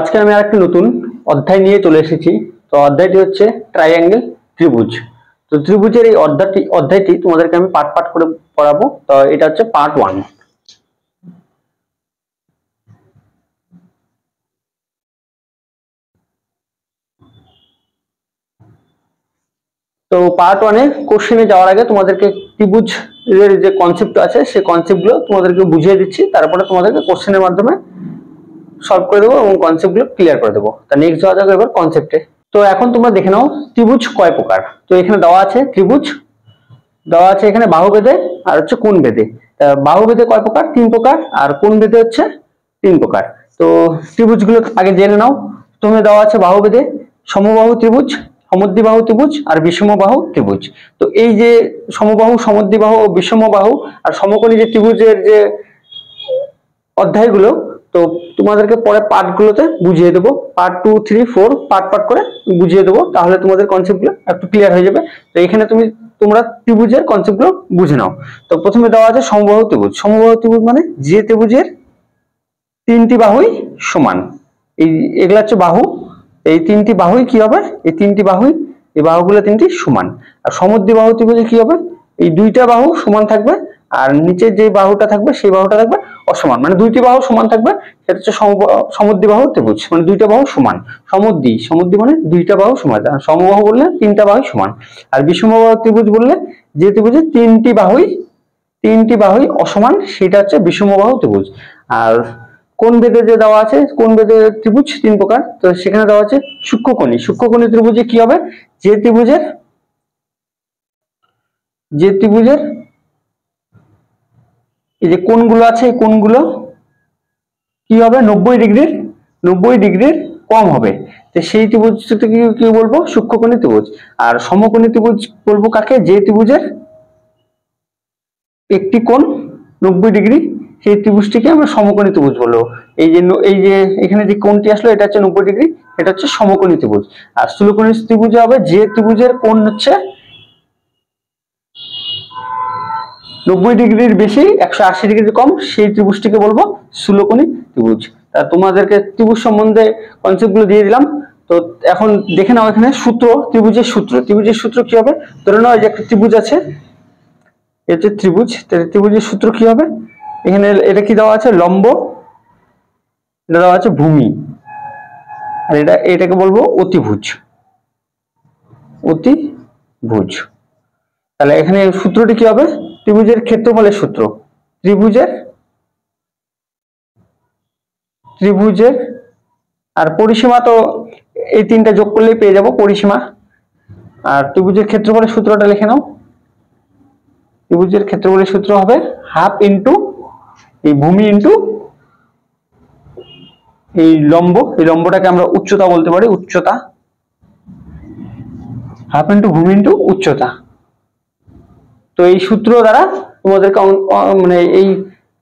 আজকে আমি আরেকটি নতুন অধ্যায় নিয়ে চলে এসেছি। তো অধ্যায়টি হচ্ছে ট্রাইঅ্যাঙ্গেল ত্রিভুজ। তো ত্রিভুজের এই অধ্যায়টি তোমাদেরকে আমি পার্ট পার্ট করে পড়াবো। তো এটা হচ্ছে পার্ট 1। তো পার্ট 1 এ কোশ্চেনে যাওয়ার আগে তোমাদেরকে ত্রিভুজের যে কনসেপ্ট আছে সেই কনসেপ্টগুলো তোমাদেরকে বুঝিয়ে দিচ্ছি, তারপরে তোমাদেরকে কোশ্চেনের মাধ্যমে সলভ করে দেবো এবং কনসেপ্টগুলো ক্লিয়ার করে দেবো। তা নেক্সট যাওয়া যাবে এবার কনসেপ্টে। তো এখন তোমরা দেখে নাও ত্রিভুজ কয় প্রকার। তো এখানে দেওয়া আছে ত্রিভুজ, দেওয়া আছে এখানে বাহু বেধে আর হচ্ছে কোণ বেধে। বাহু বেধে কয় প্রকার? 3 প্রকার, আর কোণ বেধে হচ্ছে 3 প্রকার। তো ত্রিভুজগুলো আগে জেনে নাও। প্রথমে দেওয়া আছে বাহু বেধে সমবাহু ত্রিভুজ, সমদ্বিবাহু ত্রিভুজ আর বিষমবাহু ত্রিভুজ। তো এই যে সমবাহু, সমদ্বিবাহু ও বিষমবাহু আর সমকোণী যে ত্রিভুজের যে অধ্যায়গুলো, তো তোমাদেরকে পরে পার্টগুলোতে বুঝিয়ে দেবো। পার্ট 2, 3, 4 পার্ট পার্ট করে বুঝিয়ে দেবো, তাহলে তোমাদের কনসেপ্টগুলো একটু ক্লিয়ার হয়ে যাবে। তো এখানে তোমরা ত্রিভুজের কনসেপ্টগুলো বুঝে নাও। তো প্রথমে দেওয়া আছে সমবাহু ত্রিভুজ। সমবাহু ত্রিভুজ মানে যে ত্রিভুজের 3টি বাহুই সমান। এগুলা হচ্ছে বাহু। এই 3টি বাহুই কি হবে? এই 3টি বাহুই, এই বাহুগুলো 3টি সমান। আর সমদ্বিবাহু ত্রিভুজে কি হবে? এই 2টা বাহু সমান থাকবে আর নিচে যে বাহুটা থাকবে সেই বাহুটা থাকবে অসমান, মানে 2টি বাহু সমান থাকবে, সেটা হচ্ছে সমদ্বিবাহু ত্রিভুজ। মানে 2টা বাহু সমান। সমদ্বি মানে 2টা বাহু সমান। আর সমবাহু বললে 3টা বাহু সমান। আর বিষমবাহু ত্রিভুজ বললে যে ত্রিভুজে 3টি বাহুই অসমান, সেটা হচ্ছে বিষমবাহু ত্রিভুজ। আর কোণ বেধে যে দেওয়া আছে, কোণ বেধে ত্রিভুজ 3 প্রকার। তো সেখানে দেওয়া আছে সূক্ষ্মকোণী। সূক্ষ্মকোণী ত্রিভুজে কি হবে? যে ত্রিভুজের এই যে কোণগুলো আছে, এই কোণগুলো কি হবে? 90 ডিগ্রির কম হবে। তো সেই ত্রিভুজটাকে কি বলবো? সূক্ষ্মকোণী ত্রিভুজ। আর সমকোণী ত্রিভুজ বলবো কাকে? যে ত্রিভুজের একটি কোণ 90 ডিগ্রি, সেই ত্রিভুজটিকে আমরা সমকোণী ত্রিভুজ বলবো। এই যে এখানে যে কোণটি আসলো এটা হচ্ছে 90 ডিগ্রি, এটা হচ্ছে সমকোণী ত্রিভুজ। আর স্থূলকোণী ত্রিভুজ হবে যে ত্রিভুজের কোণ হচ্ছে 90 ডিগ্রির বেশি, 180 ডিগ্রির কম, সেই ত্রিভুজটিকে বলবো স্থূলকোণী ত্রিভুজ। তা তোমাদেরকে ত্রিভুজ সম্বন্ধে কনসেপ্টগুলো দিয়ে দিলাম। তো এখন দেখে নাও এখানে সূত্র, ত্রিভুজের সূত্র কি হবে? ধরে নাও যে একটা ত্রিভুজ আছে, এটা ত্রিভুজ। ত্রিভুজের সূত্র কি হবে? এখানে এটা কি দেওয়া আছে? লম্ব, এটা দেওয়া আছে ভূমি, আর এটাকে বলবো অতিভুজ। তাহলে এখানে সূত্রটি কি হবে? ত্রিভুজের ক্ষেত্রফলের সূত্র। ত্রিভুজের আর পরিসীমা, তো এই 3টা যোগ করলেই পেয়ে যাব পরিসীমা। আর ত্রিভুজের ক্ষেত্রফলের সূত্রটা লিখে নাও। ত্রিভুজের ক্ষেত্রফলের সূত্র হবে হাফ ইন্টু এই ভূমি ইন্টু এই লম্ব। এই লম্বটাকে আমরা উচ্চতা বলতে পারি, উচ্চতা। হাফ ইন্টু ভূমি ইন্টু উচ্চতা। তো এই সূত্র দ্বারা তোমাদেরকে মানে এই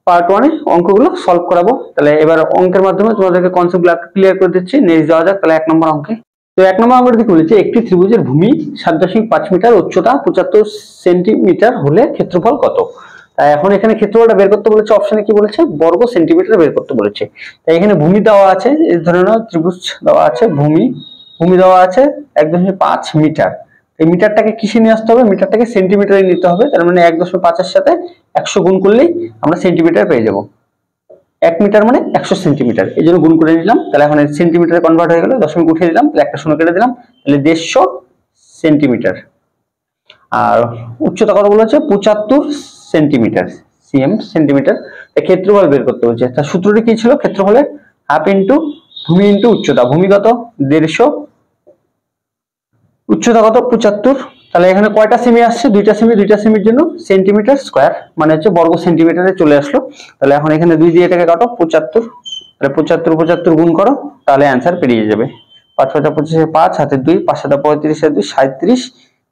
পার্ট 1 এ অঙ্কগুলো সলভ করাবো। তাহলে এবার অঙ্কের মাধ্যমে তোমাদেরকে কনসেপ্টগুলো ক্লিয়ার করে দিচ্ছি। নেক্সট যাওয়া যাক। তাহলে 1 নম্বর অঙ্কে। তো 1 নম্বর অঙ্কটা কি বলেছে? একটি ত্রিভুজের ভূমি 7.5 মিটার, উচ্চতা 75 সেন্টিমিটার হলে ক্ষেত্রফল কত? তাই এখন এখানে ক্ষেত্রফলটা বের করতে বলেছে। অপশনে কি বলেছে? বর্গ সেন্টিমিটার বের করতে বলেছে। তাই এখানে ভূমি দেওয়া আছে, এই ধরনের ত্রিভুজ দেওয়া আছে, ভূমি দেওয়া আছে 1.5 মিটার। এই মিটারটাকে কিসে নিয়ে আসতে হবে? মিটারটাকে সেন্টিমিটারে নিতে হবে। তার মানে 1.5 এর সাথে 100 গুণ করলেই আমরা সেন্টিমিটার পেয়ে যাব। 1 মিটার মানে 100 সেন্টিমিটার, এই জন্য গুণ করে নিলাম। তাহলে এখন সেন্টিমিটারে কনভার্ট হয়ে গেল, দশমিক উঠিয়ে দিলাম, তাহলে একটা শূন্য কেটে দিলাম, তাহলে 150 সেন্টিমিটার। আর উচ্চতা কত বলেছে? 75 সেন্টিমিটার, সেন্টিমিটার। ক্ষেত্রফল বের করতে বলছে। তার সূত্রটি কি ছিল? ক্ষেত্রফলের হাফ ইন্টু ভূমি ইন্টু উচ্চতা। ভূমি কত? 150, উচ্চতা কত? 75। তাহলে এখানে কয়টা সেমি আসছে? 2টা সেমির জন্য সেন্টিমিটার স্কয়ার, মানে হচ্ছে বর্গ সেন্টিমিটারে চলে আসলো। তাহলে এখন এখানে 2 দিয়ে এটাকে কাটো, 75। তাহলে 75 গুণ করো, তাহলে অ্যান্সার পেরিয়ে যাবে। 5 5 25 5 হাতে 2, 5 7 35 2 37,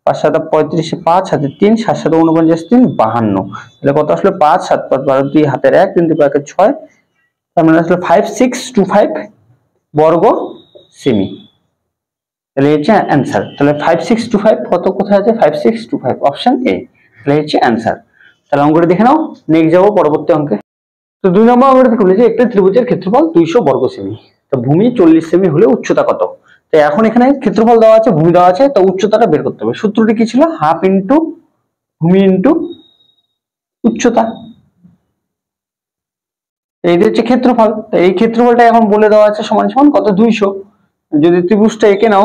5 7 35 5 হাতে 3, 7 7 49 3 52। তাহলে কত আসলো? 5 7 5 12 2 হাতের 1 3 2 1 6, তার মানে আসলো 5625 বর্গ সেমি। তাহলে হচ্ছে অ্যান্সার। তাহলে 5625 কত, কোথায় আছে? 5625 অপশন এ। তাহলে হচ্ছে অ্যান্সার। তাহলে অঙ্কটা দেখে নাও। নেক্সট যাবো পরবর্তী অঙ্কে। তো 2 নম্বর অঙ্কটা কি বলেছে? একটা ত্রিভুজের ক্ষেত্রফল 200 বর্গ সেমি। তো ভূমি 40 সেমি হলে উচ্চতা কত? তো এখন এখানে ক্ষেত্রফল দেওয়া আছে, ভূমি দেওয়া আছে, তো উচ্চতাটা বের করতে হবে। সূত্রটি কি ছিল? হাফ ইন্টু ভূমি ইন্টু উচ্চতা। এই হচ্ছে ক্ষেত্রফল। তো এই ক্ষেত্রফলটা এখন বলে দেওয়া আছে সমান সমান কত? 200। যদি ত্রিভুজটা এঁকে নাও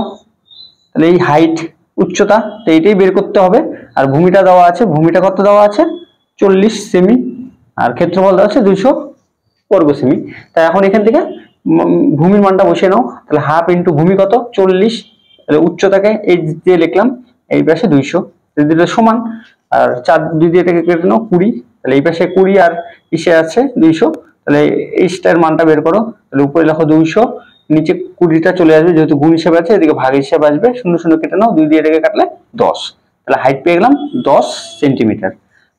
তাহলে এই হাইট উচ্চতা, তো এইটাই বের করতে হবে। আর ভূমিটা দেওয়া আছে, ভূমিটা কত দেওয়া আছে? 40 সেমি, আর ক্ষেত্রফল দেওয়া আছে 200 বর্গ সেমি। তাই এখন এখান থেকে ভূমির মানটা বসিয়ে নাও। তাহলে হাফ ইন্টু ভূমি কত? 40, তাহলে উচ্চতাকে এই দিয়ে লিখলাম, এই পাশে 200, দুটো সমান। আর 4 2 দিয়ে এটাকে কেটে নাও 20, তাহলে এই পাশে 20 আর ইসে আছে 200, তাহলে এই স্টার মানটা বের করো। তাহলে উপরে লেখো 200, নিচে 20টা চলে আসবে, যেহেতু গুণ হিসাবে আছে এদিকে ভাগ হিসাবে আসবে, 0 0 কেটে নাও, 2 দিয়ে এটাকে কাটলে 10, তাহলে হাইট পেয়ে গেলাম 10 সেন্টিমিটার।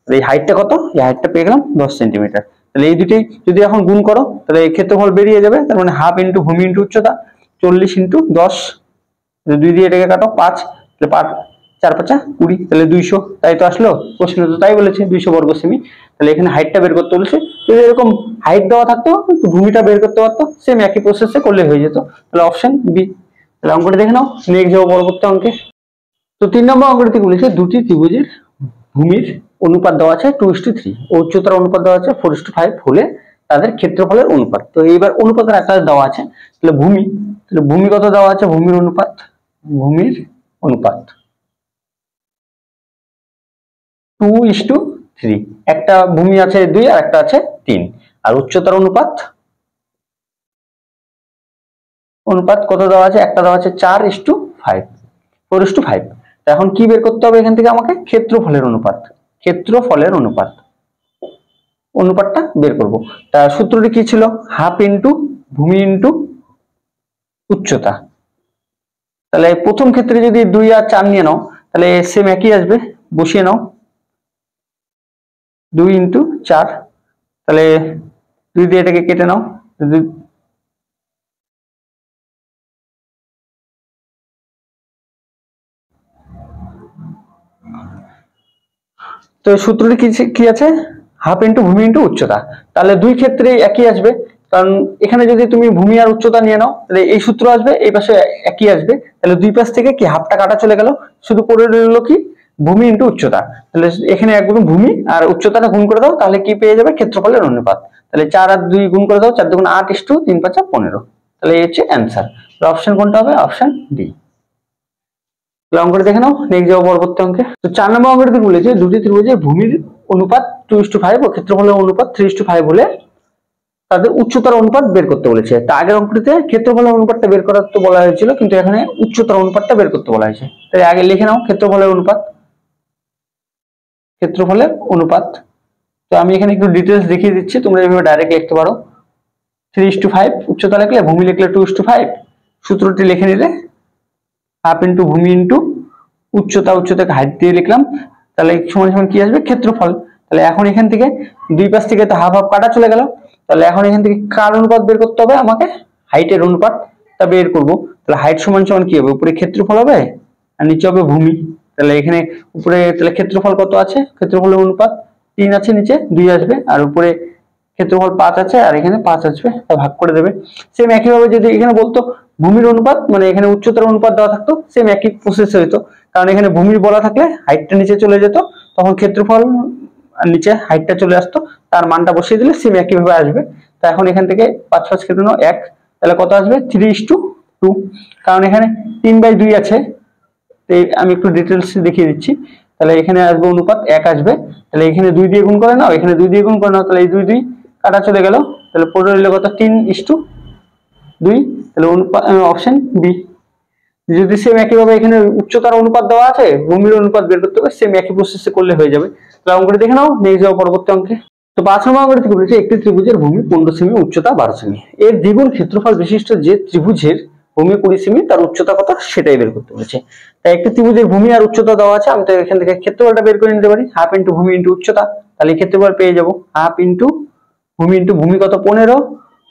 এই হাইটটা কত? এই হাইটটা পেয়ে গেলাম 10 সেন্টিমিটার। তাহলে এই দুটোই যদি এখন গুণ করো তাহলে এই ক্ষেত্রফল বেরিয়ে যাবে। তার মানে হাফ ইন্টু ভূমি ইন্টু উচ্চতা, 40 ইন্টু 10, 2 দিয়ে এটাকে কাটো 5, তাহলে 5 4 5 20, তাহলে 200। তাই তো আসলো, প্রশ্ন তো তাই বলেছে 200 বর্গ সেমি। তাহলে এখানে হাইটটা বের করতে বলেছে। যদি এরকম হাইট দেওয়া থাকতো ভূমিটা বের করতে পারতো, সেম একই প্রসেসে করলে হয়ে যেত। তাহলে অপশন বি। তাহলে অঙ্কটা দেখে নাও, নেক্সট যাবো পরবর্তী অঙ্কে। তো 3 নম্বর অঙ্কটি বলেছে দুটি ত্রিভুজের ভূমির অনুপাত দেওয়া আছে 2:3 ও উচ্চতার অনুপাত দেওয়া আছে 4:5 হলে তাদের ক্ষেত্রফলের অনুপাত। তো এইবার অনুপাতের আকারে দেওয়া আছে। তাহলে ভূমি কত দেওয়া আছে? ভূমির অনুপাত 2:3। একটা ভূমি আছে 2 আর একটা আছে 3। আর উচ্চতার অনুপাত কত দেওয়া আছে? একটা দেওয়া আছে 4:5, 4:5। তো এখন কি বের করতে হবে এখান থেকে আমাকে? ক্ষেত্রফলের অনুপাতটা বের করব। তা সূত্রটি কি ছিল? হাফ ইন্টু ভূমি ইন্টু উচ্চতা। তাহলে প্রথম ক্ষেত্রে যদি 2 আর 4 নিয়ে নাও তাহলে সেম একই আসবে, বসিয়ে নাও 2 ইন্টু 4, তাহলে 2 দিয়ে এটাকে কেটে নাও, তো সূত্রটি কি আছে? হাফ ইন্টু ভূমি ইন্টু উচ্চতা। তাহলে দুই ক্ষেত্রে একই আসবে, কারণ এখানে যদি তুমি ভূমি আর উচ্চতা নিয়ে নাও তাহলে এই সূত্র আসবে, এই পাশে একই আসবে। তাহলে দুই পাশ থেকে কি হাফটা কাটা চলে গেল, শুধু পড়ে রইল কি? ভূমি ইন্টু উচ্চতা। তাহলে এখানে একদম ভূমি আর উচ্চতাটা গুণ করে দাও, তাহলে কি পেয়ে যাবে? ক্ষেত্রফলের অনুপাত। তাহলে 4 আর 2 গুণ করে দাও, 4 2 8 3 5 15। তাহলে এই হচ্ছে অ্যান্সার। অপশন কোনটা হবে? Option D. অঙ্কটা দেখে নাও, নেক্সট যাবো পরবর্তী অঙ্কে। তো 4 নম্বর অঙ্কটি বলেছে দুটি ত্রিভুজের ভূমির অনুপাত 2:5 ও ক্ষেত্রফলের অনুপাত 3:5 হলে তাদের উচ্চতার অনুপাত বের করতে বলেছে। তা আগের অঙ্কটিতে ক্ষেত্রফলের অনুপাতটা বের করার তো বলা হয়েছিল, কিন্তু এখানে উচ্চতার অনুপাতটা বের করতে বলা হয়েছে। তাই আগে লিখে নাও ক্ষেত্রফলের অনুপাত। তো আমি এখানে একটু ডিটেলস দেখিয়ে দিচ্ছি, তোমরা এইভাবে ডাইরেক্ট লিখতে পারো। 3:5 উচ্চতা লিখলে, ভূমি লিখলে 2:5, সূত্রটি লিখে নিলে হাফ ইন্টু ভূমি ইন্টু উচ্চতাকে হাইট দিয়ে লিখলাম, তাহলে সমান সমান কি আসবে? ক্ষেত্রফল। তাহলে এখন এখান থেকে দুই পাশ থেকে তো হাফ হাফ কাটা চলে গেল, তাহলে এখন এখান থেকে কার অনুপাত বের করতে হবে? আমাকে হাইটের অনুপাতটা বের করব। তাহলে হাইট সমান সমান কি হবে? উপরে ক্ষেত্রফল হবে আর নিচে হবে ভূমি। তাহলে এখানে উপরে তাহলে ক্ষেত্রফল কত আছে? ক্ষেত্রফলের অনুপাত 3 আছে, নিচে 2 আসবে, আর উপরে ক্ষেত্রফল 5 আছে আর এখানে 5 আসবে, তা ভাগ করে দেবে। সেম একই ভাবে যদি এখানে বলতো ভূমির অনুপাত, মানে এখানে উচ্চতার অনুপাত দেওয়া থাকতো, সেম একই প্রসেস হইতো। কারণ এখানে ভূমির বলা থাকলে হাইটটা নিচে চলে যেত, তখন ক্ষেত্রফল আর নিচে হাইটটা চলে আসতো, তার মানটা বসিয়ে দিলে সেম একই ভাবে আসবে। তো এখন এখান থেকে 5 5 কেটে নাও 1, তাহলে কত আসবে? 3:2। কারণ এখানে 3/2 আছে, আমি একটু ডিটেলস দেখিয়ে দিচ্ছি। তাহলে এখানে আসবে অনুপাত 1 আসবে, তাহলে এখানে 2 দিয়ে গুণ করে নাও, এখানে 2 দিয়ে গুণ করে নাও, তাহলে এই 2 2 কাটা চলে গেল, তাহলে পড়ে রইল কত? 3:2। তাহলে অপশন বি। যদি সেম একইভাবে এখানে উচ্চতার অনুপাত দেওয়া আছে, ভূমির অনুপাত বের করতে হবে, সেম একই প্রসেসে করলে হয়ে যাবে। তাহলে অঙ্কটি দেখে নাও, নেক্সট যাও পরবর্তী অঙ্কে। তো 5 নম্বর অঙ্কটি কি বলেছে? একটি ত্রিভুজের ভূমি 15 সেমি, উচ্চতা 12 সেমি, এর দ্বিগুণ ক্ষেত্রফল বিশিষ্ট যে ত্রিভুজের ভূমি 20 সেমি, তার উচ্চতা কত সেটাই বের করতে বলেছে। তাই একটি ত্রিভুজের ভূমি আর উচ্চতা দেওয়া আছে, আমি তো এখান থেকে ক্ষেত্রফলটা বের করে নিতে পারি, হাফ ইন্টু ভূমি ইন্টু উচ্চতা। তাহলে ক্ষেত্রফল পেয়ে যাবো হাফ ইন্টু ভূমি কত? 15,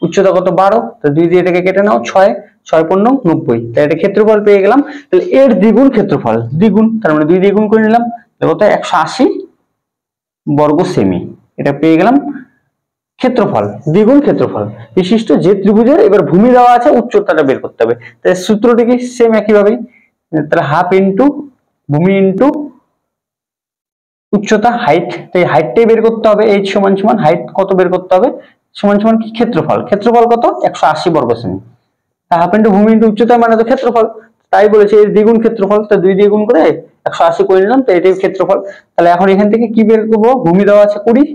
উচ্চতা কত? 12, তো 2 দিয়ে এটাকে কেটে নাও 6, 6 15 90, তাই এটা ক্ষেত্রফল পেয়ে গেলাম। তাহলে এর দ্বিগুণ ক্ষেত্রফল, দ্বিগুণ তার মানে 2 দিয়ে গুণ করে নিলাম, কত? 180 বর্গ সেমি, এটা পেয়ে গেলাম ক্ষেত্রফল, দ্বিগুণ ক্ষেত্রফল বিশিষ্ট যে ত্রিভুজের এবার ভূমি দেওয়া আছে, উচ্চতাটা বের করতে হবে। তাই সূত্রটি কি সেম একইভাবে, তাহলে হাফ ইন্টু ভূমি ইন্টু উচ্চতা হাইট, তাই হাইটটাই বের করতে হবে। এইচ সমান সমান হাইট কত বের করতে হবে, সমান সমান কি ক্ষেত্রফল, ক্ষেত্রফল কত 180 বর্গ সেমি। হাফ ইন্টু ভূমি ইন্টু উচ্চতা মানে তো ক্ষেত্রফল, তাই বলেছে এর দ্বিগুণ ক্ষেত্রফল, তা 2 দিয়ে গুণ করে 180 করে নিলাম, তো এটাই ক্ষেত্রফল। তাহলে এখন এখান থেকে কি বের করবো, ভূমি দেওয়া আছে 20,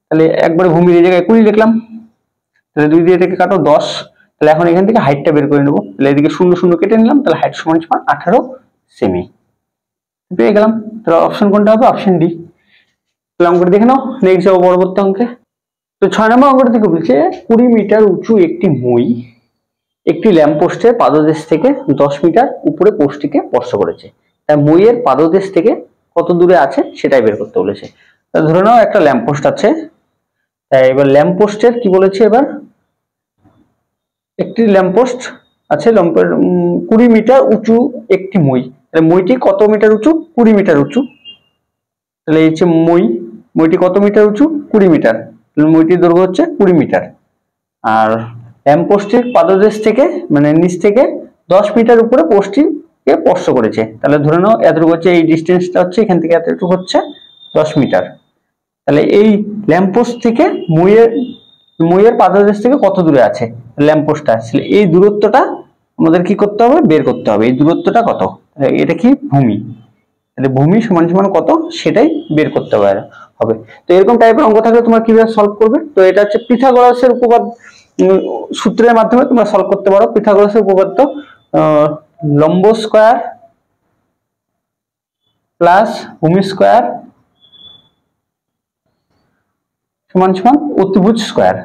তাহলে একবারে ভূমির এই জায়গায় 20 লিখলাম, তাহলে 2 দিয়ে থেকে কাটো 10, তাহলে এখন এখান থেকে হাইটটা বের করে নেবো, তাহলে এদিকে 0 0 কেটে নিলাম, তাহলে হাইট সমান সমান 18 সেমি পেয়ে গেলাম। তাহলে অপশন কোনটা হবে, অপশন ডি। তাহলে অঙ্কটা দেখে নাও, নেক্সট যাবো পরবর্তী অঙ্কে। তো 6 নম্বর অঙ্কটা থেকে বলছে 20 মিটার উঁচু একটি মই একটি ল্যাম্পপোস্টের পাদদেশ থেকে 10 মিটার উপরে পোস্টটিকে স্পর্শ করেছে, তাই মইয়ের পাদদেশ থেকে কত দূরে আছে সেটাই বের করতে বলেছে। তা ধরে নাও একটা ল্যাম্পপোস্ট আছে, তাই এবার ল্যাম্পপোস্টের কি বলেছে, এবার একটি ল্যাম্পপোস্ট আছে, 20 মিটার উঁচু একটি মই, তাহলে মইটি কত মিটার উঁচু, 20 মিটার উঁচু, তাহলে এই হচ্ছে মইটি কত মিটার উঁচু, 20 মিটার, তাহলে মইটির দৈর্ঘ্য হচ্ছে 20 মিটার। আর ল্যাম্পপোস্টের পাদদেশ থেকে মানে নিচ থেকে 10 মিটার উপরে পোস্টটিকে স্পর্শ করেছে, তাহলে ধরে নাও এতটুকু হচ্ছে, এই ডিস্টেন্সটা হচ্ছে এখান থেকে এতটুকু হচ্ছে 10 মিটার। তাহলে এই ল্যাম্পপোস্ট থেকে মইয়ের পাদদেশ থেকে কত দূরে আছে ল্যাম্পপোস্টটা, এই দূরত্বটা আমাদের কি করতে হবে, বের করতে হবে। এই দূরত্বটা কত, এটা কি ভূমি, তাহলে ভূমি সমান সমান কত সেটাই বের করতে হবে। তো এরকম টাইপের অঙ্ক থাকলে তোমরা কিভাবে সলভ করবে, তো এটা হচ্ছে পিথাগোরাসের উপপাদ্য সূত্রের মাধ্যমে তোমরা সলভ করতে পারো। পিথাগোরাসের উপপাদ্য লম্ব স্কয়ার প্লাস ভূমি স্কয়ার সমান সমান অতিভুজ স্কয়ার।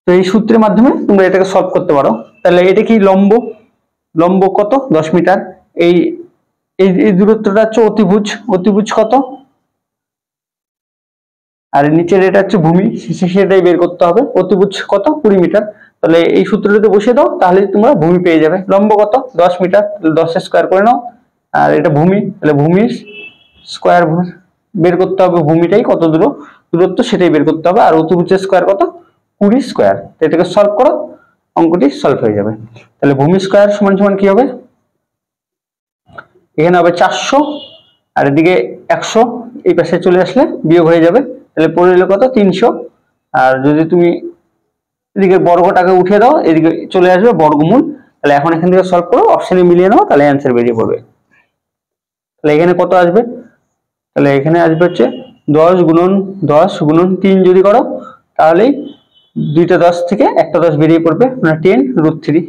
তো এই সূত্রের মাধ্যমে তোমরা এটাকে সলভ করতে পারো। তাহলে এটা কি লম্ব কত 10 মিটার, এই এই দূরত্বটা হচ্ছে অতিভুজ কত, আর নিচের এটা হচ্ছে ভূমি, সেটাই বের করতে হবে। অতিভুজ কত 20 মিটার, তাহলে এই সূত্রটাতে বসিয়ে দাও, তাহলে তোমরা ভূমি পেয়ে যাবে। লম্ব কত 10 মিটার, 10 স্কয়ার করে নাও, আর এটা ভূমি, তাহলে ভূমির স্কয়ার বের করতে হবে, ভূমিটাই কত দূরত্ব সেটাই বের করতে হবে, আর অতিভুজের স্কয়ার কত 20 স্কয়ার। তো এটাকে সলভ করো, অঙ্কটি সলভ হয়ে যাবে। তাহলে ভূমি স্কয়ার সমান সমান কি হবে, এখানে হবে 400, আর এদিকে 100 এই পাশে চলে আসলে বিয়োগ হয়ে যাবে, তাহলে পড়ে এলো কত 300। আর যদি তুমি এদিকে বর্গটাকে উঠিয়ে দাও, এদিকে চলে আসবে বর্গমূল। তাহলে এখন এখান থেকে সলভ করো, অপশনে মিলিয়ে নাও, তাহলে অ্যান্সার বেরিয়ে পড়বে। তাহলে এখানে কত আসবে, তাহলে এখানে আসবে হচ্ছে 10 গুণন 10 গুণন 3 যদি করো, তাহলেই দুইটা 10 থেকে একটা 10 বেরিয়ে পড়বে, মানে 10√3,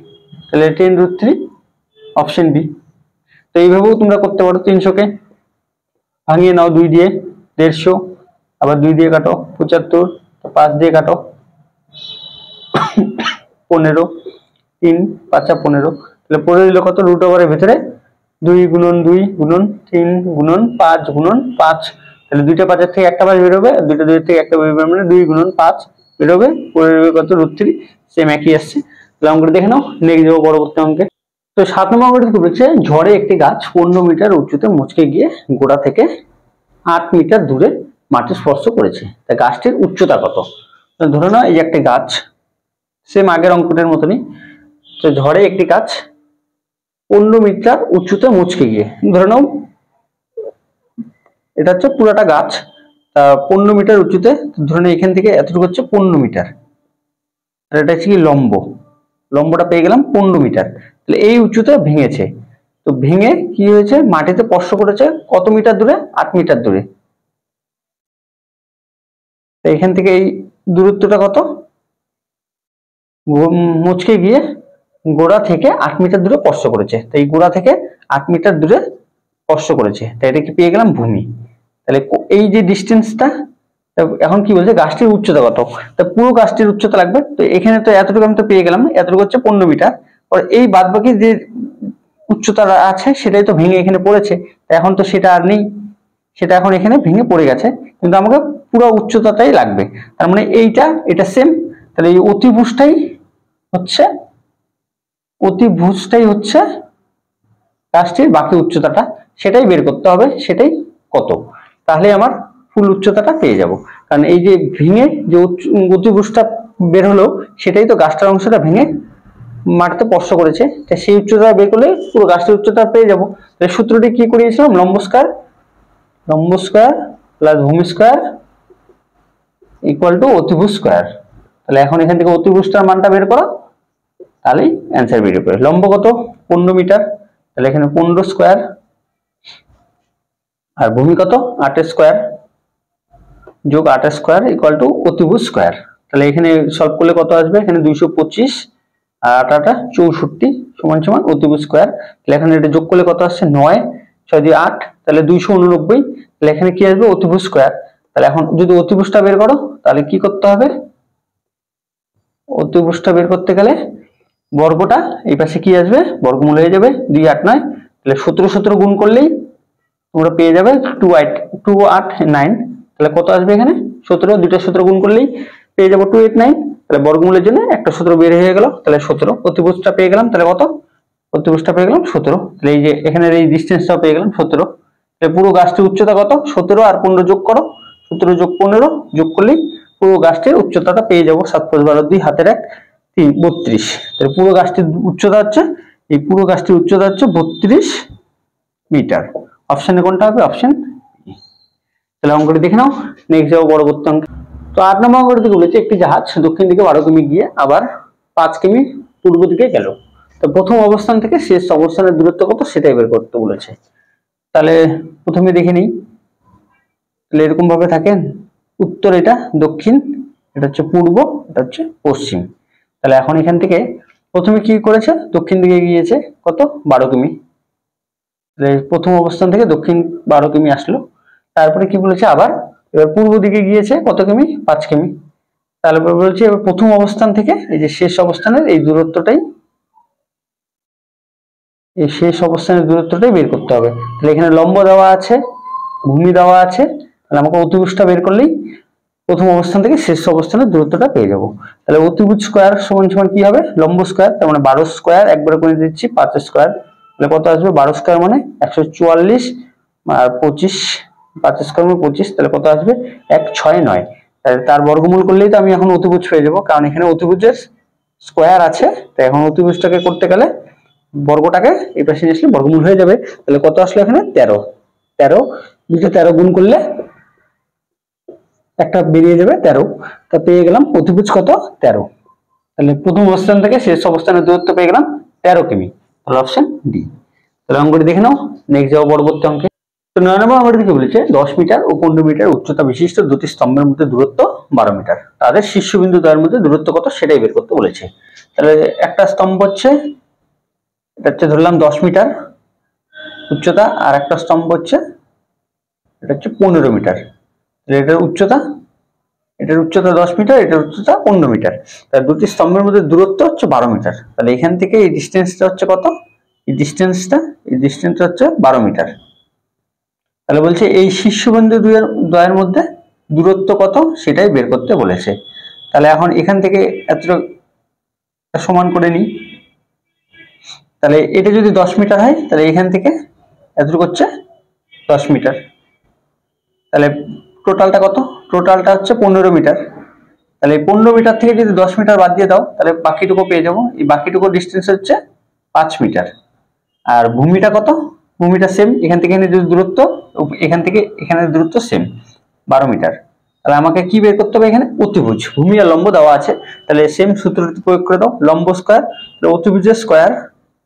তাহলে 10√3 অপশন বি। তো এইভাবেও তোমরা করতে পারো, 300 কে ভাঙিয়ে নাও 2 দিয়ে 150, আবার 2 দিয়ে কাটো 75, 5 দিয়ে কাটো 15, 3 5 15, তাহলে পড়ে দিল কত রুট ওভারের ভিতরে 2 গুণন 2 গুণন 3 গুণন 5 গুণন 5, তাহলে দুইটা 5 থেকে একটা 5 বেরোবে, আর দুইটা 2 থেকে একটা বেরোবে, মানে 2 গুণন 5 বেরোবে, পড়ে যাবে কত √3, সেম একই আসছে। তাহলে অঙ্কটা দেখে নাও, নেক্সট যাবো পরবর্তী অঙ্কে। তো 7 নম্বর অঙ্কটা কি বলছে, ঝড়ে একটি গাছ 15 মিটার উঁচুতে মুচকে গিয়ে গোড়া থেকে 8 মিটার দূরে মাটি স্পর্শ করেছে, তা গাছটির উচ্চতা কত। ধরে নাও এই যে একটা গাছ, সেম আগের অঙ্কটার মতনই, তো ঝড়ে একটি গাছ 15 মিটার উঁচুতে মুচকে গিয়ে, ধরে নাও এটা হচ্ছে পুরাটা গাছ, তা 15 মিটার উঁচুতে, ধরে নাও এখান থেকে এতটুকু হচ্ছে 15 মিটার, আর এটা হচ্ছে কি লম্বটা পেয়ে গেলাম 15 মিটার। তাহলে এই উঁচুতে ভেঙেছে, তো ভেঙে কি হয়েছে, মাটিতে স্পর্শ করেছে কত মিটার দূরে, 8 মিটার দূরে। তো এখান থেকে এই দূরত্বটা কত, মুচকে গিয়ে গোড়া থেকে 8 মিটার দূরে স্পর্শ করেছে, তো এই গোড়া থেকে 8 মিটার দূরে স্পর্শ করেছে, তাই এটাকে পেয়ে গেলাম ভূমি। তাহলে এই যে ডিস্টেন্সটা, এখন কি বলছে গাছটির উচ্চতা কত, তা পুরো গাছটির উচ্চতা লাগবে। তো এখানে তো এতটুকু আমি তো পেয়ে গেলাম, এতটুকু হচ্ছে 15 মিটার, আর এই বাদ বাকি যে উচ্চতা আছে সেটাই তো ভেঙে এখানে পড়েছে, তা এখন তো সেটা আর নেই, সেটা এখন এখানে ভেঙে পড়ে গেছে, কিন্তু আমাকে পুরো উচ্চতাটাই লাগবে। তার মানে এটা সেম, তাহলে এই অতিভুজটাই হচ্ছে গাছটির বাকি উচ্চতাটা, সেটাই বের করতে হবে, সেটাই কত, তাহলে আমার ফুল উচ্চতাটা পেয়ে যাব। কারণ এই যে ভেঙে যে অতিভুজটা বের হলো সেটাই তো গাছটার অংশটা ভেঙে মাটিতে স্পর্শ করেছে, সেই উচ্চতা বের করলে পুরো গাছটির উচ্চতা পেয়ে যাবো। তাহলে সূত্রটি কি করিয়েছিলাম, লম্ব স্কয়ার প্লাস ভূমি স্কয়ার ইকুয়াল টু অতিভুজ স্কয়ার। তাহলে এখন এখান থেকে অতিভুজটার মানটা বের করো, তাহলেই অ্যান্সার বের হবে। লম্ব কত 15 মিটার, তাহলে এখানে 15 স্কয়ার, আর ভূমি কত 8 স্কয়ার যোগ 8 স্কয়ার ইকুয়াল টু অতিভুজ স্কয়ার। তাহলে এখানে সলভ করলে কত আসবে, এখানে 225 আর 8 64 সমান সমান অতিভুজ স্কয়ার। তাহলে এখানে এটা যোগ করলে কত আসছে 9 6 দিয়ে 8, তাহলে 289। তাহলে এখানে কি আসবে অতিভুজ স্কয়ার। তাহলে এখন যদি অতিভুজটা বের করো তাহলে কি করতে হবে, অতিভুজটা বের করতে গেলে বর্গটা এই পাশে কি আসবে বর্গমূল হয়ে যাবে 2 8 9, তাহলে 17 17 গুণ করলেই তোমরা পেয়ে যাবে 2 8 9। তাহলে কত আসবে এখানে 17, দুইটা 17 গুণ করলেই পেয়ে যাবো 289। তাহলে বর্গমূলের জন্য একটা 17 বের হয়ে গেল, তাহলে 17 অতিভুজটা পেয়ে গেলাম। তাহলে কত অতিভুজটা পেয়ে গেলাম 17। তাহলে এই যে এখানে এই ডিসটেন্সটাও পেয়ে গেলাম 17। তাহলে পুরো গাছটির উচ্চতা কত 17 আর 15 যোগ করো, 17 যোগ 15 যোগ করলেই পুরো গাছটির উচ্চতাটা পেয়ে যাবো 7 5 12 2 হাতের 1 3 32। তাহলে পুরো গাছটির উচ্চতা হচ্ছে এই পুরো গাছটির উচ্চতা হচ্ছে 32 মিটার। অপশনে কোনটা হবে, অপশন। তাহলে অঙ্কটি দেখে নাও, নেক্সট যাবো পরবর্তী অঙ্কে। তো 8 নম্বর অঙ্কটি থেকে বলেছে একটি জাহাজ দক্ষিণ দিকে 12 কিমি গিয়ে আবার 5 কিমি পূর্ব দিকে গেল। তো প্রথম অবস্থান থেকে শেষ অবস্থানের দূরত্ব কত সেটাই বের করতে বলেছে। তাহলে প্রথমে দেখে নিই, তাহলে এরকম ভাবে থাকেন, উত্তর এটা দক্ষিণ, এটা হচ্ছে পূর্ব, এটা হচ্ছে পশ্চিম। তাহলে এখন এখান থেকে প্রথমে কি করেছে দক্ষিণ দিকে গিয়েছে কত 12 কিমি, প্রথম অবস্থান থেকে দক্ষিণ 12 কিমি আসলো। তারপরে কি বলেছে আবার এবার পূর্ব দিকে গিয়েছে কত কিমি 5 কিমি। তারপরে বলছে এবার প্রথম অবস্থান থেকে এই যে শেষ অবস্থানের এই দূরত্বটাই, এই শেষ অবস্থানের দূরত্বটাই বের করতে হবে। তাহলে এখানে লম্ব দেওয়া আছে, ভূমি দেওয়া আছে, তাহলে আমাকে অতিভুজটা বের করলেই প্রথম অবস্থান থেকে শেষ অবস্থানের দূরত্বটা পেয়ে যাব। তাহলে অতিভুজ স্কয়ার সমান সমান কি হবে লম্ব স্কয়ার, তার মানে 12 স্কয়ার একবারে করে দিচ্ছি 5 স্কয়ার। তাহলে কত আসবে 12 স্কয়ার মানে 144 আর 25, 5 স্কয়ার মানে 25, তাহলে কত আসবে 169। তাহলে তার বর্গমূল করলেই তো আমি এখন অতিভুজ পেয়ে যাবো, কারণ এখানে অতিভুজের স্কয়ার আছে। তাই এখন অতিভুজটাকে করতে গেলে বর্গটাকে এই পাশে নিয়ে আসলে বর্গমূল হয়ে যাবে। তাহলে কত আসলো এখানে 13, 13 দুটো 13 গুণ করলে একটা বেরিয়ে যাবে 13, তা পেয়ে গেলাম অতিভুজ কত 13। তাহলে প্রথম অবস্থান থেকে শেষ অবস্থানের দূরত্ব পেয়ে গেলাম 13 কিমি। তাহলে অপশন ডি। তাহলে অঙ্কটি দেখে নাও, নেক্সট যাবো পরবর্তী অঙ্কে। তো 9 নম্বর অঙ্কটি থেকে বলেছে 10 মিটার ও 15 মিটার উচ্চতা বিশিষ্ট দুটি স্তম্ভের মধ্যে দূরত্ব 12 মিটার, তাদের শীর্ষবিন্দু দ্বয়ের মধ্যে দূরত্ব কত সেটাই বের করতে বলেছে। তাহলে একটা স্তম্ভ হচ্ছে এটা হচ্ছে ধরলাম 10 মিটার উচ্চতা, আর একটা স্তম্ভ হচ্ছে এটা হচ্ছে 15 মিটার। এটার উচ্চতা 10 মিটার, এটার উচ্চতা 15 মিটার। তাহলে দুটি স্তম্ভের মধ্যে দূরত্ব হচ্ছে 12 মিটার। তাহলে এখান থেকে এই ডিস্টেন্সটা হচ্ছে কত, এই ডিস্টেন্সটা হচ্ছে 12 মিটার। তাহলে বলছে এই শীর্ষবিন্দু দ্বয়ের মধ্যে দূরত্ব কত সেটাই বের করতে বলেছে। তাহলে এখন এখান থেকে এতটা সমান করে নিই, তাহলে এটা যদি 10 মিটার হয় তাহলে এখান থেকে এতটুকু হচ্ছে 10 মিটার। তাহলে টোটালটা কত, টোটালটা হচ্ছে 15 মিটার। তাহলে 15 মিটার থেকে যদি 10 মিটার বাদ দিয়ে দাও তাহলে বাকিটুকু পেয়ে যাবো, এই বাকিটুকু ডিস্টেন্স হচ্ছে 5 মিটার। আর ভূমিটা কত, ভূমিটা সেম, এখান থেকে এখানে যদি দূরত্ব, এখান থেকে এখানে দূরত্ব সেম 12 মিটার। তাহলে আমাকে কি বের করতে হবে, এখানে অতিভুজ, ভূমি আর লম্ব দেওয়া আছে, তাহলে সেম সূত্রটি প্রয়োগ করে দাও, লম্ব স্কয়ার অতিভুজের স্কয়ার,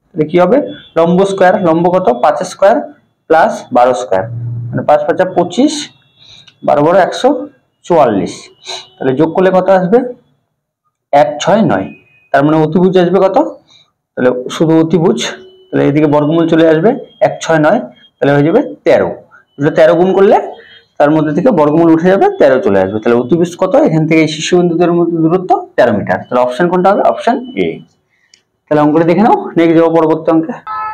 তাহলে কি হবে লম্ব স্কয়ার, লম্ব কত 5 স্কয়ার প্লাস 12 স্কয়ার, মানে 5 5 25, 12 12 144। তাহলে যোগ করলে কত আসবে 169। তার মানে অতিভুজ আসবে কত, তাহলে শুধু অতিভুজ, তাহলে এদিকে বর্গমূল চলে আসবে 169, তাহলে হয়ে যাবে 13। 13 গুণ করলে তার মধ্যে থেকে বর্গমূল উঠে যাবে 13 চলে আসবে। তাহলে অতিভুজ কত, এখান থেকে এই শীর্ষবিন্দুদের মধ্যে দূরত্ব 13 মিটার। তাহলে অপশন কোনটা হবে, অপশন এ। তাহলে অঙ্কটি দেখে নাও, নেক্সট যাবো পরবর্তী অঙ্কে।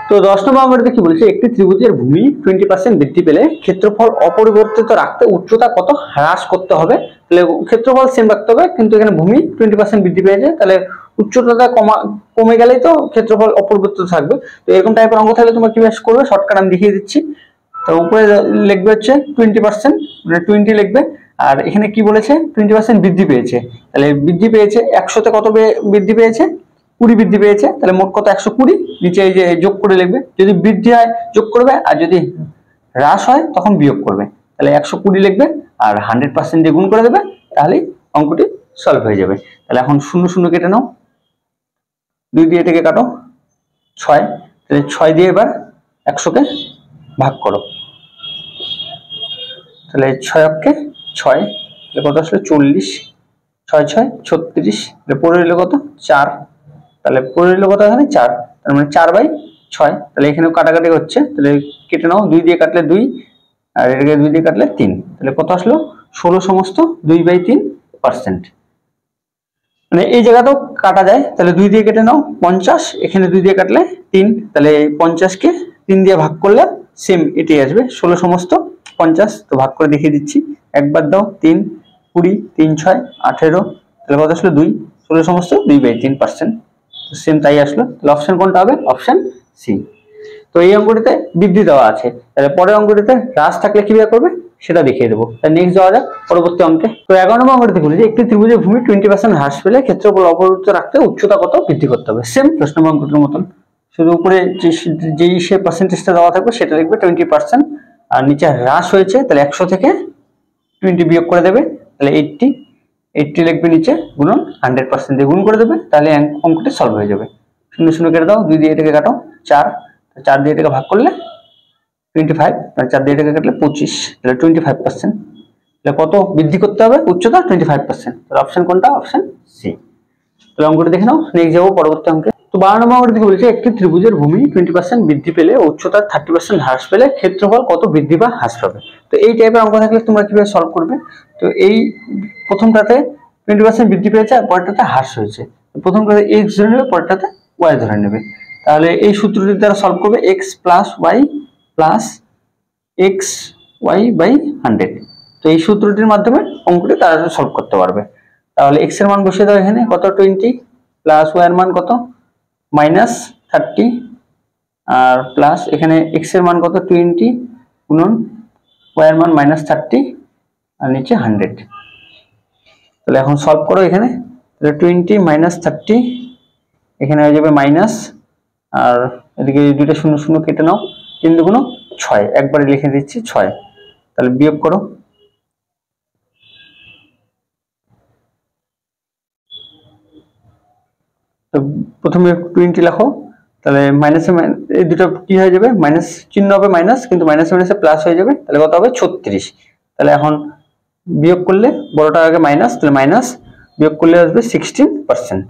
তো 10 নম্বর অঙ্কটিতে কি বলেছে, একটি ত্রিভুজের ভূমি 20% বৃদ্ধি পেলে ক্ষেত্রফল অপরিবর্তিত রাখতে উচ্চতা কত হ্রাস করতে হবে। তাহলে ক্ষেত্রফল সেম রাখতে হবে, কিন্তু এখানে ভূমি 20% বৃদ্ধি পেয়েছে, তাহলে উচ্চতাটা কমে গেলেই তো ক্ষেত্রফল অপরিবর্তিত থাকবে। তো এরকম টাইপের অঙ্ক থাকলে তোমরা কিভাবে করবে, শর্টকাট আমি দেখিয়ে দিচ্ছি। তো উপরে লিখবে হচ্ছে 20%, মানে 20 লিখবে। আর এখানে কি বলেছে 20% বৃদ্ধি পেয়েছে, তাহলে বৃদ্ধি পেয়েছে 100তে কত বৃদ্ধি পেয়েছে, 20 বৃদ্ধি পেয়েছে, তাহলে মোট কত 120, নিচে এই যে যোগ করে লিখবে, যদি বৃদ্ধি হয় যোগ করবে আর যদি হ্রাস হয় তখন বিয়োগ করবে, তাহলে 120 লিখবে আর 100% দিয়ে গুণ করে দেবে, তাহলে অঙ্কটি সলভ হয়ে যাবে। তাহলে এখন 0 0 কেটে নাও, 2 দিয়ে এটাকে কাটো, 6, তাহলে 6 দিয়ে এবার 100কে ভাগ করো, তাহলে 6 অক্ষে 6, তাহলে কত আসলে 40, 6 6 36, তাহলে পড়ে রইল কত 4, তাহলে পড়ে রইল কত এখানে 4, তার মানে 4/6, তাহলে এখানেও কাটাকাটি হচ্ছে, তাহলে কেটে নাও, 2 দিয়ে কাটলে 2 আর এটাকে 2 দিয়ে কাটলে 3, তাহলে কত আসলো 16 সমস্ত 2/3%। মানে এই জায়গাতেও কাটা যায়, তাহলে 2 দিয়ে কেটে নাও 50, এখানে 2 দিয়ে কাটলে 3, তাহলে 50কে 3 দিয়ে ভাগ করলে সেম এটাই আসবে 16 সমস্ত 50। তো ভাগ করে দেখিয়ে দিচ্ছি, একবার দাও 3 20 3 6 18, তাহলে কত আসলো 2, 16 সমস্ত 2/3%, সেম তাই আসলো। তাহলে অপশন কোনটা হবে, অপশন সি। তো এই অঙ্কটিতে বৃদ্ধি দেওয়া আছে, তাহলে পরের অঙ্কটিতে হ্রাস থাকলে কিভাবে করবে সেটা দেখিয়ে দেবো। তাহলে নেক্সট যাওয়া যাক পরবর্তী অঙ্কে। তো 11 নম্বর অঙ্কটিতে বলেছে একটি ত্রিভুজের ভূমি 20% হ্রাস পেলে ক্ষেত্রফল অপরিবর্তিত রাখতে উচ্চতা কত বৃদ্ধি করতে হবে। সেম প্রশ্ন অঙ্কটির মতন, শুধু উপরে যেই সে পার্সেন্টেজটা দেওয়া থাকবে সেটা লিখবে 20%, আর নিচে হ্রাস হয়েছে তাহলে 100 থেকে 20 বিয়োগ করে দেবে, তাহলে 80 লিখবে নিচে, গুণন 100% দিয়ে গুণ করে দেবে, তাহলে অঙ্কটি সলভ হয়ে যাবে। 0 0 কেটে দাও, 2 দিয়ে এটাকে কাটো 4, 4 দিয়ে এটাকে ভাগ করলে 25, মানে 4 দিয়ে এটাকে কাটলে 25, তাহলে 25%, তাহলে কত বৃদ্ধি করতে হবে উচ্চতা 25%, তাহলে অপশন কোনটা, অপশন সি। তাহলে অঙ্কটি দেখে নাও, নেক্সট যাবো পরবর্তী অঙ্কে। তো 12 নম্বর অঙ্কটি বলছে একটি ত্রিভুজের ভূমি 20% বৃদ্ধি পেলে উচ্চতা 30% হ্রাস পেলে ক্ষেত্রফল কত বৃদ্ধি বা হ্রাস পাবে। তো এই টাইপের অঙ্ক থাকলে তোমরা কিভাবে সলভ করবে, তো এই প্রথমটাতে 20% বৃদ্ধি পেয়েছে আর পরেরটাতে হ্রাস হয়েছে, প্রথমটাতে x ধরে নেবে, পরেরটাতে y ধরে নেবে, তাহলে এই সূত্রটি দ্বারা সলভ করবে x প্লাস y বাই 100। তো এই সূত্রটির মাধ্যমে অঙ্কটি তাড়াতাড়ি সলভ করতে পারবে। তাহলে x এর মান বসিয়ে দাও, এখানে কত 20 প্লাস y এর মান কত -30, আর প্লাস এখানে x এর মান কত 20 গুণন y এর মান -30 আর নিচে 100। তাহলে এখন সলভ করো, এখানে তাহলে 20 -30, এখানে হয়ে যাবে মাইনাস, আর এদিকে দুইটা 0 0 কেটে নাও, 3 দুগুণ 6, একবারে লিখে দিচ্ছি 6, তাহলে বিয়োগ করো, তো প্রথমে 20 লেখো, তাহলে মাইনাসে এই দুটো কি হয়ে যাবে, মাইনাস চিহ্ন হবে মাইনাস, কিন্তু মাইনাসে মাইনাসে প্লাস হয়ে যাবে, তাহলে কত হবে 36। তাহলে এখন বিয়োগ করলে বড়টা আগে মাইনাস, তাহলে মাইনাস বিয়োগ করলে আসবে 16%,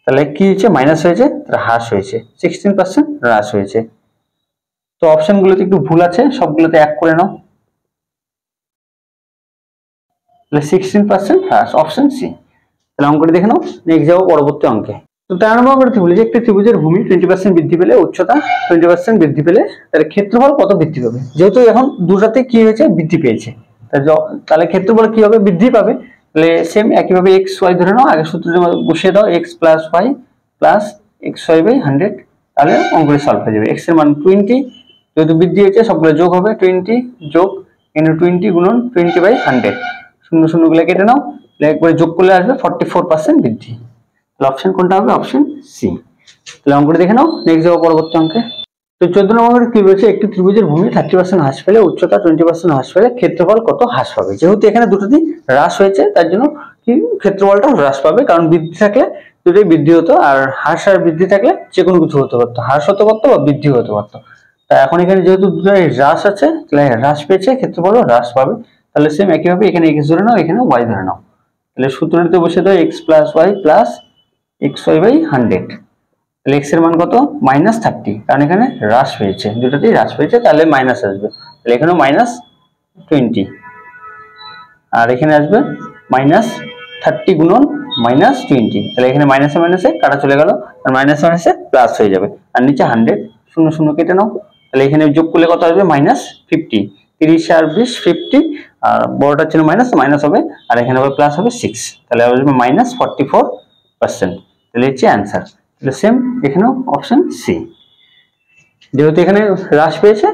তাহলে কি হয়েছে মাইনাস হয়েছে, তাহলে হ্রাস হয়েছে 16% হ্রাস হয়েছে। তো অপশনগুলোতে একটু ভুল আছে, সবগুলোতে এক করে নাও, তাহলে 16% হ্রাস, অপশন সি। তাহলে অঙ্কটি দেখে নাও, নেক্সট যাবো পরবর্তী অঙ্কে। তো 13 নম্বর অঙ্কটি বলি যে একটি ত্রিভুজের ভূমি 20% বৃদ্ধি পেলে উচ্চতা 20% বৃদ্ধি পেলে তাহলে ক্ষেত্রফল কত বৃদ্ধি পাবে। যেহেতু এখন দুটাতে কি হয়েছে, বৃদ্ধি পেয়েছে, তাহলে ক্ষেত্রফল কি হবে, বৃদ্ধি পাবে। তাহলে সেম একইভাবে এক্স ওয়াই ধরে নাও, আগের সূত্রে বসিয়ে দাও x plus y plus xy by 100, তাহলে অঙ্কটি সলভ হয়ে যাবে। x এর মান 20, যেহেতু বৃদ্ধি হয়েছে সবগুলো যোগ হবে, 20 যোগ 20 গুণন 20/100, 0 0 গুলো কেটে নাও, একবারে যোগ করলে আসবে 44% বৃদ্ধি। তাহলে অপশন কোনটা হবে, অপশন সি। তাহলে অঙ্কটি দেখে নাও, নেক্সট যাবো পরবর্তী অঙ্কে। তো 14 নম্বরে কি বলছে একটি ত্রিভুজের ভূমি 30% হ্রাস পেলে উচ্চতা 20% হ্রাস পেলে ক্ষেত্রফল কত হ্রাস পাবে। যেহেতু এখানে দুটোতেই হ্রাস হয়েছে তার জন্য কি ক্ষেত্রফলটা হ্রাস পাবে, কারণ বৃদ্ধি থাকলে দুটোই বৃদ্ধি হতো, আর হ্রাস আর বৃদ্ধি থাকলে যে কোনো কিছু হতে পারতো, হ্রাস হতে পারতো বা বৃদ্ধি হতে পারতো। তা এখন এখানে যেহেতু দুটোই হ্রাস আছে, তাহলে হ্রাস পেয়েছে, ক্ষেত্রফলও হ্রাস পাবে। তাহলে সেম একইভাবে এখানে x ধরে নাও, এখানে y ধরে নাও, তাহলে সূত্রটিতে বসে দাও x plus y plus xy by 100, তাহলে x এর মান কত -30, কারণ এখানে হ্রাস হয়েছে, দুটোতেই হ্রাস হয়েছে, তাহলে মাইনাস আসবে, তাহলে এখানেও -20, আর এখানে আসবে -30 গুণন -20, তাহলে এখানে মাইনাসে মাইনাসে কাটা চলে গেল, আর মাইনাসে মাইনাসে প্লাস হয়ে যাবে, আর নিচে 100, 0 0 কেটে নাও, তাহলে এখানে যোগ করলে কত আসবে -50, 30 আর 20 50, আর বড়টা ছিল মাইনাস, মাইনাস হবে, আর এখানে আবার প্লাস হবে 6, তাহলে আসবে -44%, তাহলে হচ্ছে অ্যান্সার। তাহলে সেম এখানেও অপশন সি। যেহেতু এখানে হ্রাস পেয়েছে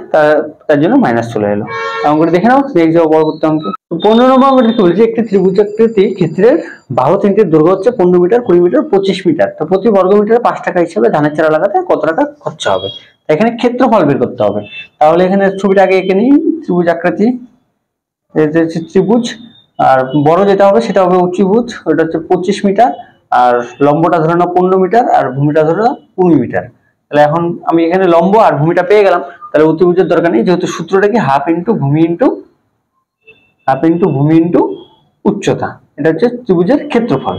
তার জন্য মাইনাস চলে এলো। অঙ্কটি দেখে নাও, নেক্সট যাবো পরবর্তী অঙ্কে। 15 নম্বর অঙ্কটি কি বলছে, একটি ত্রিভুজাকৃতি ক্ষেত্রের বাহু তিনটির দৈর্ঘ্য হচ্ছে 15 মিটার, 20 মিটার, 25 মিটার। তো প্রতি বর্গ মিটারে 5 টাকা হিসেবে ধানের চারা লাগাতে কত টাকা খরচা হবে? এখানে ক্ষেত্রফল বের করতে হবে। তাহলে এখানে ছবিটা আগে এঁকে নিই। ত্রিভুজাকৃতি, ত্রিভুজ, আর বড় যেটা হবে সেটা হবে উচ্চভুজ, ওটা হচ্ছে 25 মিটার, আর লম্বটা ধরে নাও 15 মিটার, আর ভূমিটা ধরে নাও 20 মিটার। তাহলে এখন আমি এখানে লম্ব আর ভূমিটা পেয়ে গেলাম, তাহলে অতিভুজের দরকার নেই, যেহেতু সূত্রটা কি হাফ ইন্টু ভূমি ইন্টু উচ্চতা। এটা হচ্ছে ত্রিভুজের ক্ষেত্রফল।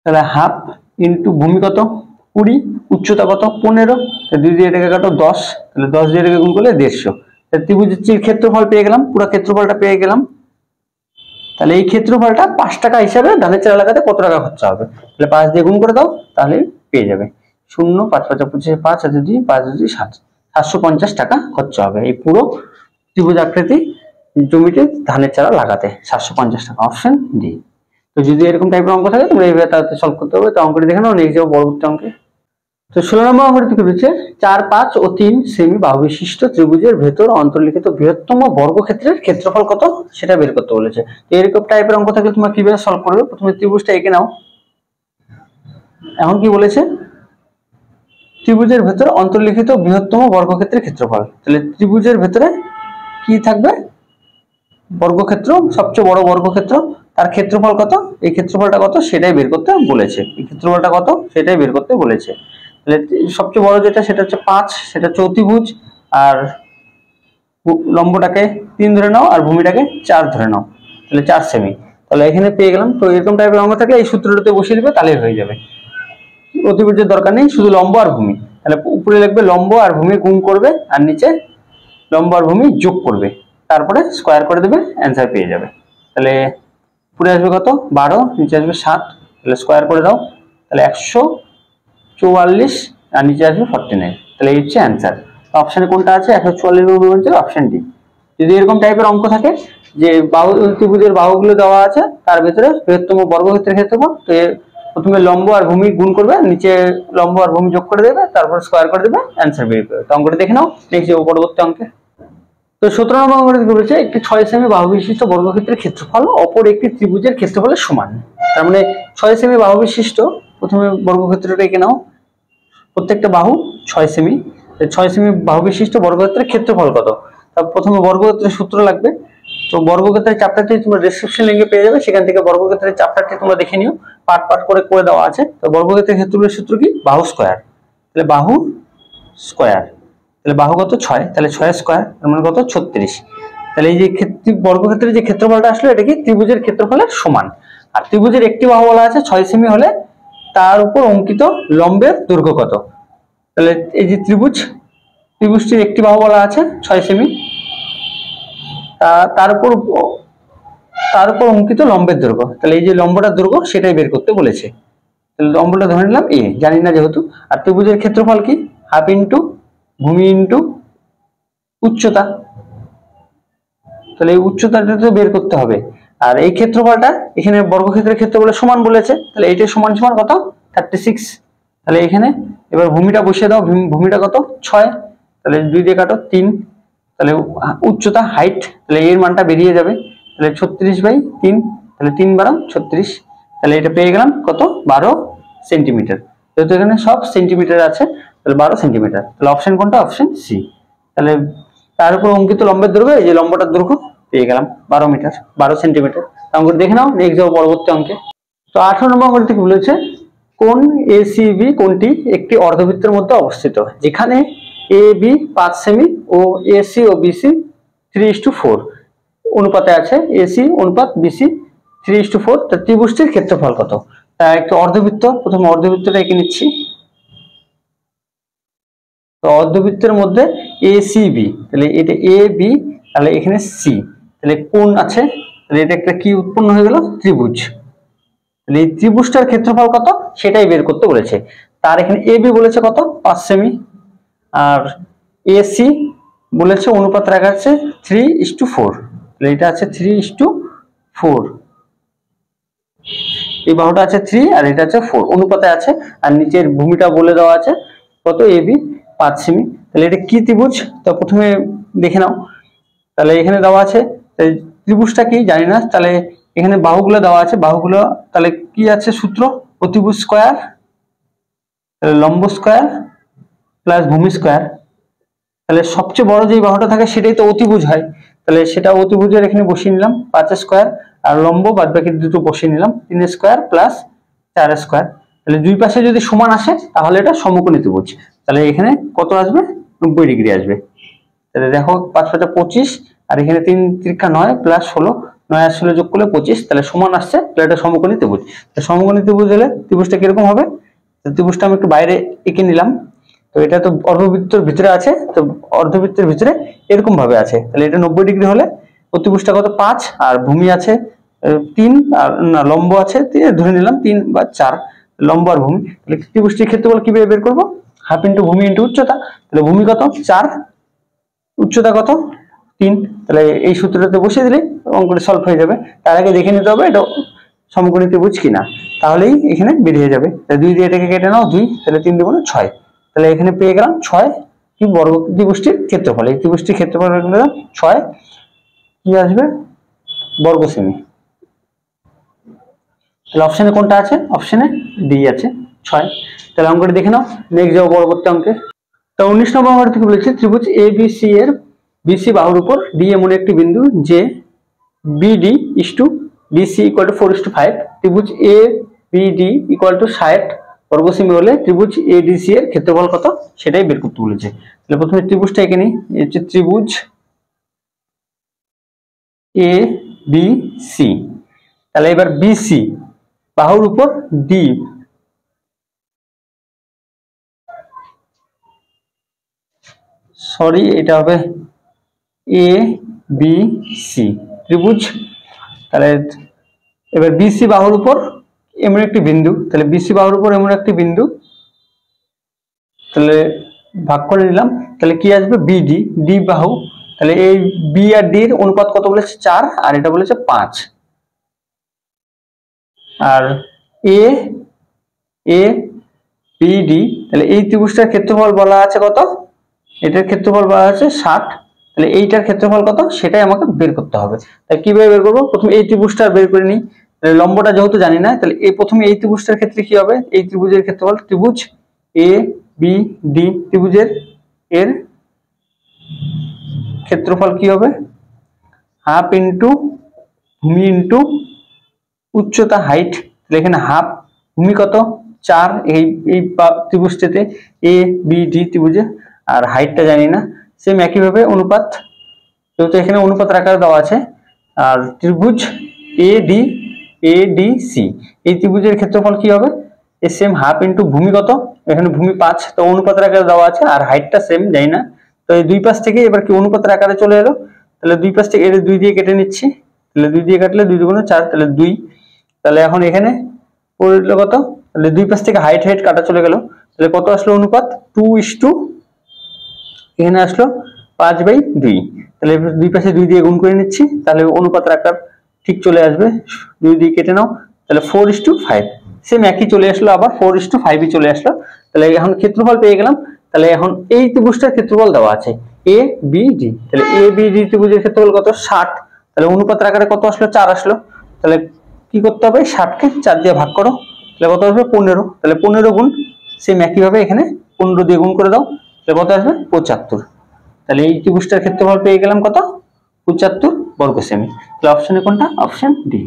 তাহলে হাফ ইন্টু ভূমি কত 20, উচ্চতা কত 15, 2 দিয়ে এটাকে কাটো 10, তাহলে 10 দিয়ে এটাকে গুণ করলে 150। ত্রিভুজের ক্ষেত্রফল পেয়ে গেলাম, পুরো ক্ষেত্রফলটা পেয়ে গেলাম। তাহলে এই ক্ষেত্রফলটা 5 টাকা হিসাবে ধানের চারা লাগাতে কত টাকা খরচা হবে? তাহলে 5 দিয়ে গুণ করে দাও, তাহলে পেয়ে যাবে 0, 5 5 25, 5 আর 2 5 2 7, 750 টাকা খরচা হবে এই পুরো ত্রিভুজ আকৃতি জমিতে ধানের চারা লাগাতে। 750 টাকা, অপশন ডি। তো যদি এরকম টাইপের অঙ্ক থাকে তোমরা এইভাবে তাড়াতাড়ি সলভ করতে হবে। তো অঙ্কটি দেখে নাও, নেক্সট যাবো পরবর্তী অঙ্কে। তো 16 নম্বর অঙ্কটি কি বলছে, 4, 5 ও 3 সেমি বাহু বিশিষ্ট ত্রিভুজের ভেতর অন্তর্লিখিত বৃহত্তম বর্গক্ষেত্রের ক্ষেত্রফল কত সেটা বের করতে বলেছে। তো এরকম টাইপের অঙ্ক থাকলে তোমরা কিভাবে সলভ করবে? প্রথমে ত্রিভুজটা এঁকে নাও। এখন কি বলেছে, ত্রিভুজের ভেতর অন্তর্লিখিত বৃহত্তম বর্গক্ষেত্রের ক্ষেত্রফল। তাহলে ত্রিভুজের ভেতরে কি থাকবে? বর্গক্ষেত্র, সবচেয়ে বড় বর্গক্ষেত্র, তার ক্ষেত্রফল কত, এই ক্ষেত্রফলটা কত সেটাই বের করতে বলেছে। এই ক্ষেত্রফলটা কত সেটাই বের করতে বলেছে। তাহলে সবচেয়ে বড় যেটা সেটা হচ্ছে 5, সেটা হচ্ছে অতিভুজ, আর লম্বটাকে 3 ধরে নাও, আর ভূমিটাকে 4 ধরে নাও, তাহলে 4 সেমি। তাহলে এখানে পেয়ে গেলাম। তো এরকম টাইপের অঙ্ক থাকলে এই সূত্রটাতে বসিয়ে দিবে, তাহলেই হয়ে যাবে। অতিভুজের দরকার নেই, শুধু লম্ব আর ভূমি। তাহলে উপরে লিখবে লম্ব আর ভূমি গুণ করবে, আর নিচে লম্ব আর ভূমি যোগ করবে, তারপরে স্কোয়ার করে দেবে, অ্যান্সার পেয়ে যাবে। তাহলে উপরে আসবে কত 12, নিচে আসবে 7, তাহলে স্কোয়ার করে দাও, তাহলে 144, আর নিচে আসবে 49। তাহলে এই হচ্ছে অ্যান্সার। অপশানে কোনটা আছে? 144 অপশন ডি। যদি এরকম টাইপের অঙ্ক থাকে যে বাহু ত্রিভুজের বাহুগুলো দেওয়া আছে, তার ভিতরে বৃহত্তম বর্গক্ষেত্রের ক্ষেত্রফল, তো প্রথমে লম্ব আর ভূমি গুণ করবে, নিচে লম্ব আর ভূমি যোগ করে দেবে, তারপর স্কোয়ার করে দেবে, অ্যান্সার বের করবে। তো অঙ্কটা দেখে নাও, নেক্সট যাবো পরবর্তী অঙ্কে। তো 17 নম্বর অঙ্কটি কি বলেছে, একটি 6 সেমি বাহু বিশিষ্ট বর্গক্ষেত্রের ক্ষেত্রফল অপর একটি ত্রিভুজের ক্ষেত্রফলের সমান। তার মানে 6 সেমি বাহু বিশিষ্ট, প্রথমে বর্গক্ষেত্রটা এঁকে নাও। প্রত্যেকটা বাহু 6 সেমি, 6 সেমি বাহু বিশিষ্ট বর্গক্ষেত্রের ক্ষেত্রফল কত? তার প্রথমে বর্গক্ষেত্রের সূত্র লাগবে। তো বর্গক্ষেত্রের চ্যাপ্টারটি তোমরা ডেসক্রিপশন লিংকে পেয়ে যাবে, সেখান থেকে বর্গক্ষেত্রের চ্যাপ্টারটি তোমরা দেখে নিও, পার্ট পার্ট করে দেওয়া আছে। তো বর্গক্ষেত্রের ক্ষেত্রফলের সূত্র কি? বাহু স্কয়ার। তাহলে বাহু স্কয়ার, তাহলে বাহু কত 6, তাহলে 6 স্কয়ার তার মানে কত 36। তাহলে এই যে বর্গক্ষেত্রের যে ক্ষেত্রফলটা আসলো, এটা কি ত্রিভুজের ক্ষেত্রফলের সমান। আর ত্রিভুজের একটি বাহু বলা আছে 6 সেমি হলে তার উপর অঙ্কিত লম্বের দৈর্ঘ্য কত? তাহলে এই যে ত্রিভুজটির একটি বাহু বলা আছে 6 সেমি, তার উপর অঙ্কিত লম্বের দৈর্ঘ্য, তাহলে এই যে লম্বটার দৈর্ঘ্য সেটাই বের করতে বলেছে। তাহলে লম্বটা ধরে নিলাম এ, জানি না যেহেতু। আর ত্রিভুজের ক্ষেত্রফল কি? হাফ ইন্টু ভূমি ইন্টু উচ্চতা। তাহলে এই উচ্চতাটা তো বের করতে হবে। আর এই ক্ষেত্রফলটা এখানে বর্গক্ষেত্রের ক্ষেত্রফলের সমান বলেছে, তাহলে এইটা সমান সমান কত 36। তাহলে এখানে এবার ভূমিটা বসিয়ে দাও, ভূমিটা কত 6, তাহলে 2 দিয়ে কাটো 3, তাহলে উচ্চতা হাইট, তাহলে এর মানটা বেরিয়ে যাবে, তাহলে 36/3, তাহলে 3 12 36, তাহলে এটা পেয়ে গেলাম কত 12 সেন্টিমিটার। যেহেতু এখানে সব সেন্টিমিটার আছে, তাহলে 12 সেন্টিমিটার। তাহলে অপশন কোনটা? Option C. তাহলে তার উপর অঙ্কিত লম্বের দৈর্ঘ্য, এই যে লম্বটার দৈর্ঘ্য পেয়ে গেলাম 12 মিটার, 12 সেন্টিমিটার। অঙ্কটা দেখে নাও, নেক্সট যাবো পরবর্তী অঙ্কে। তো 18 নম্বর অঙ্কটি কি বলেছে, কোণ এসিবি কোণটি একটি অর্ধবৃত্তের মধ্যে অবস্থিত, যেখানে A B 5 semi O AC O BC 3:4 অনুপাতে আছে, এসি অনুপাত বিসি 3:4। ত্রিভুজটির ক্ষেত্রফল কত? তা একটু অর্ধবৃত্ত, প্রথমে অর্ধবৃত্তটা এঁকে নিচ্ছি। তো অর্ধবৃত্তের মধ্যে এ সি বি, তাহলে এটা এ বি, তাহলে এখানে সি, তাহলে কোণ আছে, তাহলে এটা একটা কি উৎপন্ন হয়ে গেল? ত্রিভুজ। তাহলে এই ত্রিভুজটার ক্ষেত্রফল কত সেটাই বের করতে বলেছে। তার এখানে এ বি বলেছে কত 5 সেমি, আর এসি বলেছে অনুপাত রাখা আছে 3:4, তাহলে এটা আছে 3:4, এই বাহুটা আছে 3 আর এটা আছে 4 অনুপাতে আছে। আর নিচের ভূমিটা বলে দেওয়া আছে কত AB 5 সেমি। তাহলে এটা কি ত্রিভুজ তো প্রথমে দেখে নাও। তাহলে এখানে দেওয়া আছে ত্রিভুজটা কি জানি না, তাহলে এখানে বাহুগুলো দেওয়া আছে, বাহুগুলো তাহলে কি আছে সূত্র, অতিভুজ স্কয়ার তাহলে লম্ব স্কয়ার প্লাস ভূমি স্কয়ার। তাহলে সবচেয়ে বড় যে বাহুটা থাকে সেটাই তো অতিভুজ হয়, তাহলে সেটা অতিভুজের এখানে বসিয়ে নিলাম 5 স্কয়ার, আর লম্ব বাদ বাকি দুটো বসিয়ে নিলাম 3 স্কয়ার প্লাস 4 স্কয়ার। তাহলে দুই পাশে যদি সমান আসে তাহলে এটা সমকোণী ত্রিভুজ। তাহলে এখানে কত আসবে, 90 ডিগ্রি আসবে। তাহলে দেখো 5 5 25, আর এখানে 3 3 9 প্লাস 16, 9 আর 16 যোগ করলে 25, তাহলে সমান আসছে, তাহলে এটা সমকোণী ত্রিভুজ। সমকোণী ত্রিভুজ হলে ত্রিভুজটা কিরকম হবে, ত্রিভুজটা আমি একটু বাইরে এঁকে নিলাম। তো এটা তো অর্ধবৃত্তের ভিতরে আছে, তো অর্ধবৃত্তের ভিতরে এরকম ভাবে আছে, তাহলে এটা 90 ডিগ্রি হলে ত্রিভুজটা কত 5, আর ভূমি আছে 3, আর না লম্ব আছে ধরে নিলাম 3 বা 4, লম্ব আর ভূমি। তাহলে ত্রিভুজটির ক্ষেত্রফল কিভাবে বের করব, হাফ ইন্টু ভূমি ইন্টু উচ্চতা। তাহলে ভূমি কত 4, উচ্চতা কত 3, তাহলে এই সূত্রটাতে বসিয়ে দিলে অঙ্কটা সলভ হয়ে যাবে। তার আগে দেখে নিতে হবে এটা সমকোণী ত্রিভুজ কিনা, তাহলেই এখানে বেরিয়ে যাবে। তাহলে 2 দিয়ে এটাকে কেটে নাও 2, তাহলে 3 2 গুণ 6, তাহলে এখানে পেয়ে গেলাম 6 কি বর্গ ত্রিভুজটির ক্ষেত্রফল। এই ত্রিভুজটির ক্ষেত্রফল বের করে দিলাম 6 কি আসবে বর্গ সেমি। তাহলে অপশনে কোনটা আছে, অপশনে ডি আছে 6। তাহলে অঙ্কটা দেখে নাও, নেক্সট যাও পরবর্তী অঙ্কে। তো 19 নম্বর অঙ্ক থেকে বলেছে ত্রিভুজ ABC এর BC বাহুর উপর D এমন একটি বিন্দু যে BD is to DC equal to 4:5, ত্রিভুজ ABD equal to 60 বর্গ সেমি হলে ত্রিভুজ ADC এর ক্ষেত্রফল কত সেটাই বের করতে বলেছে। তাহলে প্রথমে ত্রিভুজটা এঁকে নিই, এই হচ্ছে ত্রিভুজ ABC। তাহলে এবার BC বাহুর উপর D, সরি এটা হবে ABC ত্রিভুজ। তাহলে এবার BC বাহুর উপর এমন একটি বিন্দু, তাহলে BC বাহুর উপর এমন একটি বিন্দু, তাহলে ভাগ করে নিলাম, তাহলে কি আসবে BD, D বাহু। তাহলে এই B আর D এর অনুপাত কত বলেছে 4, আর এটা বলেছে 5। আর ABD, তাহলে এই ত্রিভুজটার ক্ষেত্রফল বলা আছে কত, এটার ক্ষেত্রফল বলা আছে 60, তাহলে এইটার ক্ষেত্রফল কত সেটাই আমাকে বের করতে হবে। তাহলে কিভাবে বের করবো, প্রথমে এই ত্রিভুজটা বের করে নিই। লম্বটা যেহেতু জানি না, তাহলে এই প্রথমে এই ত্রিভুজটার ক্ষেত্রে কি হবে, এই ত্রিভুজের ক্ষেত্রফল ত্রিভুজ ABD ত্রিভুজের এর ক্ষেত্রফল কি হবে, হাফ ইন্টু ভূমি ইন্টু উচ্চতা হাইট। তাহলে এখানে হাফ, ভূমি কত 4 এই ত্রিভুজটিতে ABD ত্রিভুজে, আর হাইটটা জানি না। সেম একইভাবে অনুপাত, যেহেতু এখানে অনুপাতের আকারে দেওয়া আছে। আর ত্রিভুজ ADC এই ত্রিভুজের ক্ষেত্রফল কি হবে, সেম হাফ ইন্টু ভূমি কত, এখানে ভূমি 5, তো অনুপাতের আকারে দেওয়া আছে, আর হাইটটা সেম জানি না। তো এই দুই পাশ থেকে এবার কি অনুপাতের আকারে চলে এলো, তাহলে দুই পাশ থেকে এর 2 দিয়ে কেটে নিচ্ছি, তাহলে 2 দিয়ে কাটলে 2 2 4, তাহলে 2। তাহলে এখন এখানে পড়লো কত, তাহলে দুই পাশ থেকে হাইট হাইট কাটা চলে গেল, তাহলে কত আসলো অনুপাত 2:, এখানে আসলো 5/2। তাহলে দুই পাশে 2 দিয়ে গুণ করে নিচ্ছি, তাহলে অনুপাতের আকার ঠিক চলে আসবে। 2 দিয়ে কেটে নাও, তাহলে 4:5, সেম একই চলে আসলো, আবার 4:5ই চলে আসলো। তাহলে এখন ক্ষেত্রফল পেয়ে গেলাম। তাহলে এখন এই ত্রিভুজটার ক্ষেত্রফল দেওয়া আছে ABD, তাহলে ABD ত্রিভুজের ক্ষেত্রফল কত 60, তাহলে অনুপাতের আকারে কত আসলো 4 আসলো। তাহলে কি করতে হবে, 60কে 4 দিয়ে ভাগ করো, তাহলে কত আসবে 15, তাহলে 15 গুণ, সেম একইভাবে এখানে 15 দিয়ে গুণ করে দাও, তাহলে কত আসবে 75। তাহলে এই ত্রিভুজটার ক্ষেত্রফল পেয়ে গেলাম কত 75 বর্গ সেমি। তাহলে অপশনে কোনটা, অপশন ডি।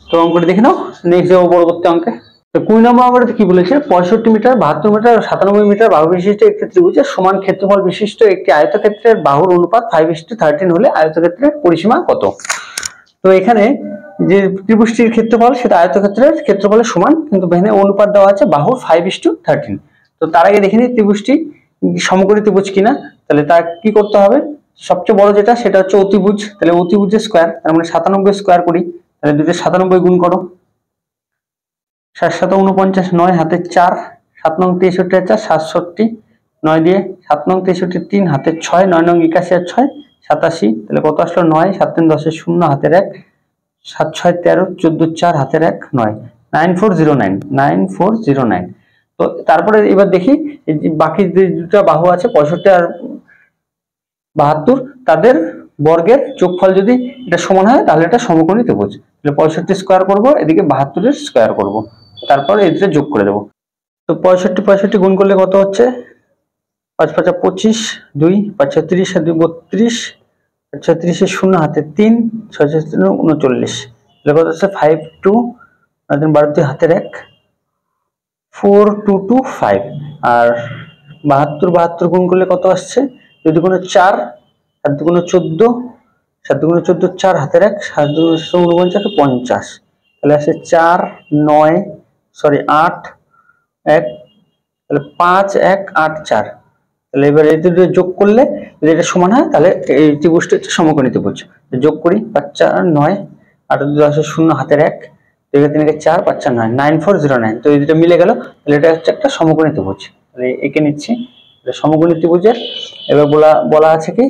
তো অঙ্কটা দেখে নাও, নেক্সট যাবো পরবর্তী অঙ্কে। তো 20 নম্বর অঙ্কটা কি বলেছে, 65 মিটার 72 মিটার 97 মিটার বাহু বিশিষ্ট একটি ত্রিভুজের সমান ক্ষেত্রফল বিশিষ্ট একটি আয়তক্ষেত্রের বাহুর অনুপাত 5:13 হলে আয়তক্ষেত্রের পরিসীমা কত। তো এখানে যে ত্রিভুজটির ক্ষেত্রফল সেটা আয়তক্ষেত্রের ক্ষেত্রফলের সমান, কিন্তু এখানে অনুপাত দেওয়া আছে বাহুর 5:13। তো তার আগে দেখে নিই ত্রিভুজটি সমকোণী ত্রিভুজ কিনা। তাহলে তার কি করতে হবে, সবচেয়ে বড় যেটা সেটা হচ্ছে অতিভুজ, তাহলে অতিভুজের স্কয়ার, তার মানে 97 স্কয়ার করি, তাহলে 2 দিয়ে 97 গুণ করো, 7 7 49, 9 হাতে 4, 7 নং 63 4 67, 9 দিয়ে 7 নং 63 3 হাতে 6, 9 নং 81 আর 6 87, তাহলে কত আসলো 9, 7 3 10 0 হাতের 1, 7 6 13 14 4 হাতের 1 9, 9409 9409। তো তারপরে এবার দেখি এই যে বাকি যে দুটো বাহু আছে 65 আর 72, তাদের বর্গের যোগফল যদি এটা সমান হয় তাহলে এটা সমকোণী ত্রিভুজ। তাহলে 65 স্কোয়ার করবো, এদিকে 72 স্কোয়ার করবো, তারপর এদিকে যোগ করে দেবো। তো 65 গুণ করলে কত হচ্ছে, 5 5 25, 2 5 30 আর 2 32, 36 শূন্য হাতে 3, 6 39, তাহলে কত হচ্ছে 5 2 12 হাতের 1, 4 2 2 5। আর 72 গুণ করলে কত আসছে, যদি কোনো 4, 7 দুগুণ 14, 7 দুগুণ 14, 4 হাতের 1, 7 দুগুণ 49, তাহলে আসছে 4 9 8 1, তাহলে 5 1 8 4। তাহলে এবার এই দুটো যোগ করলে যদি এটা সমান হয় তাহলে এই ত্রিভুজটা হচ্ছে সমকোণী ত্রিভুজ। যোগ করি, 5 4 9, 8 2 আসে 0 হাতের 1, 2 3 4, 5 4 9, 9 4 0 9। তো এই দুটো মিলে গেল, তাহলে এটা হচ্ছে একটা সমকোণী ত্রিভুজ। তাহলে এঁকে নিচ্ছি সমকোণী ত্রিভুজের। এবার বলা আছে কি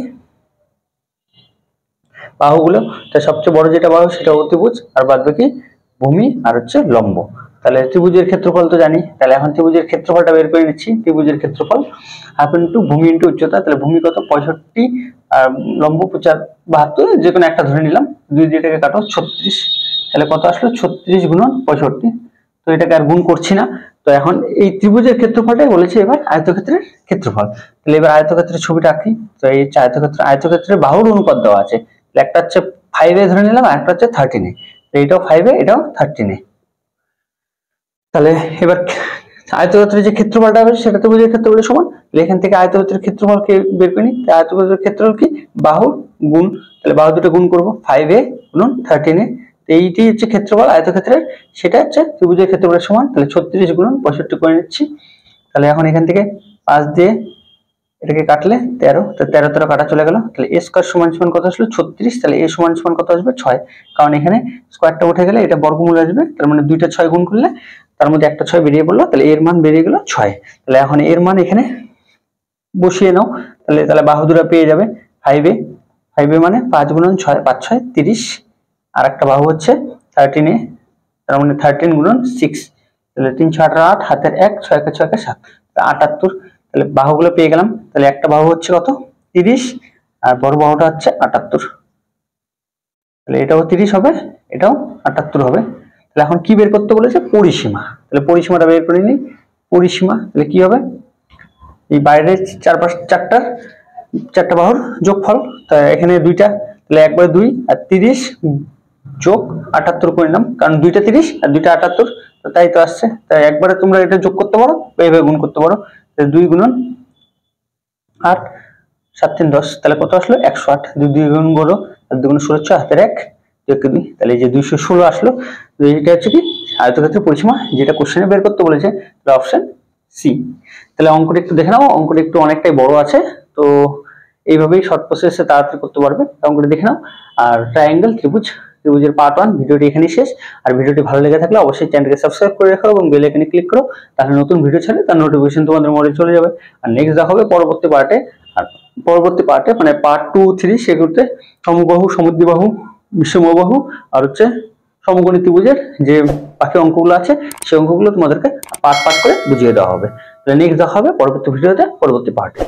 বাহুগুলো, তার সবচেয়ে বড় যেটা বাহু সেটা অতিভুজ, আর বাদ বাকি ভূমি আর হচ্ছে লম্ব। তাহলে ত্রিভুজের ক্ষেত্রফল তো জানি, তাহলে এখন ত্রিভুজের ক্ষেত্রফলটা বের করে নিচ্ছি। ত্রিভুজের ক্ষেত্রফল হাফ ইন্টু ভূমি ইন্টু উচ্চতা। তাহলে ভূমি কত 65 আর লম্ব 72, যে কোনো একটা ধরে নিলাম, 2 দিয়ে এটাকে কাটো 36, তাহলে কত আসলো 36 গুণন 65। তো এটাকে আর গুণ করছি না। তো এখন এই ত্রিভুজের ক্ষেত্রফলটাই বলেছে এবার আয়তক্ষেত্রের ক্ষেত্রফল। তাহলে এবার আয়তক্ষেত্রের ছবিটা আঁকি। তো এই আয়তক্ষেত্রের বাহুর অনুপাত দেওয়া আছে, একটা হচ্ছে 5 এ ধরে নিলাম, আর একটা হচ্ছে 13 এ। এইটাও 5 এ, এটাও 13 এ। তাহলে এবার আয়তক্ষেত্রের যে ক্ষেত্রফলটা হবে সেটা ত্রিভুজের ক্ষেত্রফলের সমান। তাহলে এখান থেকে আয়তক্ষেত্রের ক্ষেত্রফলকে বের করে নিই। আয়তক্ষেত্রের ক্ষেত্রফল কি, বাহুর গুণ, তাহলে বাহু দুটো গুণ করবো, 5 এ গুণন 13 এ। এইটি হচ্ছে ক্ষেত্রফল আয়তক্ষেত্রের, সেটা হচ্ছে ত্রিভুজের ক্ষেত্রফলের সমান। তাহলে 36 গুণন 65 করে নিচ্ছি। তাহলে এখন এখান থেকে 5 দিয়ে এটাকে কাটলে 13, তো 13 কাটা চলে গেল। তাহলে a স্কয়ার সমান সমান কত আসলো 36। তাহলে a সমান সমান কত আসবে 6, কারণ এখানে স্কয়ারটা উঠে গেলে এটা বর্গমূল আসবে। তার মানে দুইটা 6 গুণ করলে তার মধ্যে একটা 6 বেরিয়ে পড়লো, তাহলে এর মান বেরিয়ে গেল 6। তাহলে এখন এর মান এখানে বসিয়ে নাও। তাহলে বাহু দুটো পেয়ে যাবে 5 এ মানে 5 গুণন 6, 5 6 30, আর একটা বাহু হচ্ছে 13 এ, তার মানে 13 গুণন 6, তাহলে 3 6 8 8 হাতের 1, 6 6 7, 78। তাহলে বাহুগুলো পেয়ে গেলাম। তাহলে একটা বাহু হচ্ছে কত 30, আর বড় বাহুটা হচ্ছে 78। তাহলে এটাও 30 হবে, এটাও 78 হবে। তাহলে এখন কি বের করতে বলেছে, পরিসীমা। তাহলে পরিসীমাটা বের করে নিই। পরিসীমা তাহলে কি হবে, এই বাইরের চারটা বাহুর যোগফল, তা এখানে দুইটা, তাহলে একবারে 2 আর 30 যোগ 78 করে নিলাম, কারণ দুইটা 30 আর দুইটা 78, তাই তো আসছে। তাই একবারে তোমরা এটা যোগ করতে পারো, এইভাবে গুণ করতে পারো। 2 গুণন 8 7 3 10, তাহলে কত আসলো 108। 2 গুণ করো, 2 গুণ 16, হাতের 1 যোগ 2, তাহলে এই যে 216 আসলো। এইটা হচ্ছে কি আয়তক্ষেত্রের পরিসীমা, যেটা কোশ্চেনে বের করতে বলেছে, তাহলে অপশন সি। তাহলে অঙ্কটা একটু দেখে নাও, অঙ্কটা একটু অনেকটাই বড় আছে, তো এইভাবেই শর্ট প্রসেসে তাড়াতাড়ি করতে পারবে। অঙ্কটা দেখে নাও। আর ট্রায়াঙ্গেল ত্রিভুজের পার্ট 1 ভিডিওটি এখানেই শেষ। আর ভিডিওটি ভালো লেগে থাকলে অবশ্যই চ্যানেলকে সাবস্ক্রাইব করে রাখো এবং বেল আইকনে ক্লিক করো, তাহলে নতুন ভিডিও ছাড়লে তার নোটিফিকেশন তোমাদের মোবাইলে চলে যাবে। আর নেক্সট দেখা হবে পরবর্তী পার্টে। আর পরবর্তী পার্টে মানে পার্ট 2 3 সেগুলোতে সমবাহু, সমদ্বিবাহু, বিষমবাহু আর হচ্ছে সমকোণী ত্রিভুজের যে বাকি অঙ্কগুলো আছে সেই অঙ্কগুলো তোমাদেরকে পার্ট করে বুঝিয়ে দেওয়া হবে। তাহলে নেক্সট দেখা হবে পরবর্তী ভিডিওতে, পরবর্তী পার্টে।